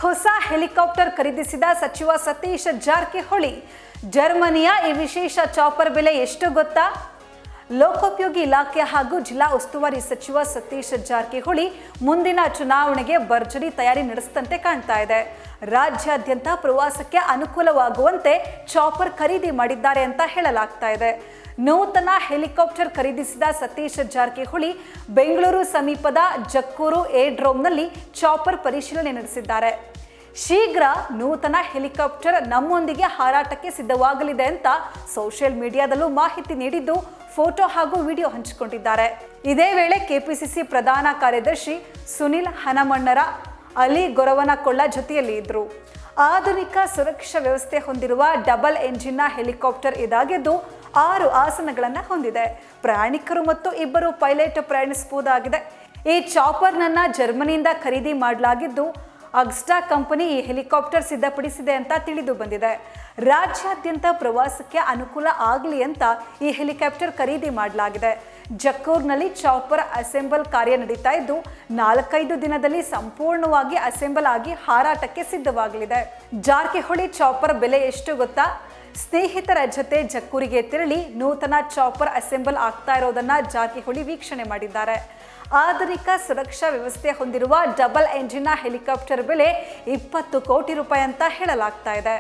ಹೊಸ ಹೆಲಿಕಾಪ್ಟರ್ ಖರೀದಿಸಿದ ಸಚಿವ ಸತೀಶ್ ಜಾರಕಿಹೊಳಿ. ಜರ್ಮನಿಯ ಈ ವಿಶೇಷ ಚಾಪರ್ ಬೆಲೆ ಎಷ್ಟು ಗೊತ್ತಾ? ಲೋಕೋಪಯೋಗಿ ಇಲಾಖೆ ಹಾಗೂ ಜಿಲ್ಲಾ ಉಸ್ತುವಾರಿ ಸಚಿವ ಸತೀಶ್ ಜಾರಕಿಹೊಳಿ ಮುಂದಿನ ಚುನಾವಣೆಗೆ ಭರ್ಜರಿ ತಯಾರಿ ನಡೆಸಿದಂತೆ ಕಾಣ್ತಾ ಇದೆ. ರಾಜ್ಯಾದ್ಯಂತ ಪ್ರವಾಸಕ್ಕೆ ಅನುಕೂಲವಾಗುವಂತೆ ಚಾಪರ್ ಖರೀದಿ ಮಾಡಿದ್ದಾರೆ ಅಂತ ಹೇಳಲಾಗ್ತಾ ಇದೆ. ನೂತನ ಹೆಲಿಕಾಪ್ಟರ್ ಖರೀದಿಸಿದ ಸತೀಶ್ ಜಾರಕಿಹೊಳಿ ಬೆಂಗಳೂರು ಸಮೀಪದ ಜಕ್ಕೂರು ಏರ್ಡ್ರೋಮ್ನಲ್ಲಿ ಚಾಪರ್ ಪರಿಶೀಲನೆ ನಡೆಸಿದ್ದಾರೆ. ಶೀಘ್ರ ನೂತನ ಹೆಲಿಕಾಪ್ಟರ್ ನಮ್ಮೊಂದಿಗೆ ಹಾರಾಟಕ್ಕೆ ಸಿದ್ಧವಾಗಲಿದೆ ಅಂತ ಸೋಷಿಯಲ್ ಮೀಡಿಯಾದಲ್ಲೂ ಮಾಹಿತಿ ನೀಡಿದ್ದು, ಫೋಟೋ ಹಾಗೂ ವಿಡಿಯೋ ಹಂಚಿಕೊಂಡಿದ್ದಾರೆ. ಇದೇ ವೇಳೆ ಕೆಪಿಸಿಸಿ ಪ್ರಧಾನ ಕಾರ್ಯದರ್ಶಿ ಸುನಿಲ್ ಹನಮಣ್ಣರ, ಅಲಿ ಗೊರವನಕೊಳ್ಳ ಜೊತೆಯಲ್ಲಿ ಇದ್ರು. ಆಧುನಿಕ ಸುರಕ್ಷಾ ವ್ಯವಸ್ಥೆ ಹೊಂದಿರುವ ಡಬಲ್ ಎಂಜಿನ್ನ ಹೆಲಿಕಾಪ್ಟರ್ ಇದಾಗಿದ್ದು 6 ಆಸನಗಳನ್ನು ಹೊಂದಿದೆ. ಪ್ರಯಾಣಿಕರು ಮತ್ತು 2 ಪೈಲಟ್ ಪ್ರಯಾಣಿಸಬಹುದಾಗಿದೆ. ಈ ಚಾಪರ್ನನ್ನ ಜರ್ಮನಿಯಿಂದ ಖರೀದಿ ಮಾಡಲಾಗಿದ್ದು, ಅಗ್ಸ್ಟಾ ಕಂಪನಿ ಈ ಹೆಲಿಕಾಪ್ಟರ್ ಸಿದ್ಧಪಡಿಸಿದೆ ಅಂತ ತಿಳಿದು ಬಂದಿದೆ. ರಾಜ್ಯಾದ್ಯಂತ ಪ್ರವಾಸಕ್ಕೆ ಅನುಕೂಲ ಆಗಲಿ ಅಂತ ಈ ಹೆಲಿಕಾಪ್ಟರ್ ಖರೀದಿ ಮಾಡಲಾಗಿದೆ. ಜಕ್ಕೂರ್ನಲ್ಲಿ ಚಾಪರ್ ಅಸೆಂಬಲ್ ಕಾರ್ಯ ನಡೀತಾ ಇದ್ದು, 4-5 ದಿನದಲ್ಲಿ ಸಂಪೂರ್ಣವಾಗಿ ಅಸೆಂಬಲ್ ಆಗಿ ಹಾರಾಟಕ್ಕೆ ಸಿದ್ಧವಾಗಲಿದೆ. ಜಾರಕಿಹೊಳಿ ಚಾಪರ್ ಬೆಲೆ ಎಷ್ಟು ಗೊತ್ತಾ? ಸ್ನೇಹಿತರ ಜೊತೆ ಜಕ್ಕೂರಿಗೆ ತೆರಳಿ ನೂತನ ಚಾಪರ್ ಅಸೆಂಬಲ್ ಆಗ್ತಾ ಇರೋದನ್ನ ಜಾರಕಿಹೊಳಿ ವೀಕ್ಷಣೆ ಮಾಡಿದ್ದಾರೆ. ಆಧುನಿಕ ಸುರಕ್ಷಾ ವ್ಯವಸ್ಥೆ ಹೊಂದಿರುವ ಡಬಲ್ ಎಂಜಿನ್ನ ಹೆಲಿಕಾಪ್ಟರ್ ಬೆಲೆ 20 ಕೋಟಿ ರೂಪಾಯಿ ಅಂತ ಹೇಳಲಾಗ್ತಾ ಇದೆ.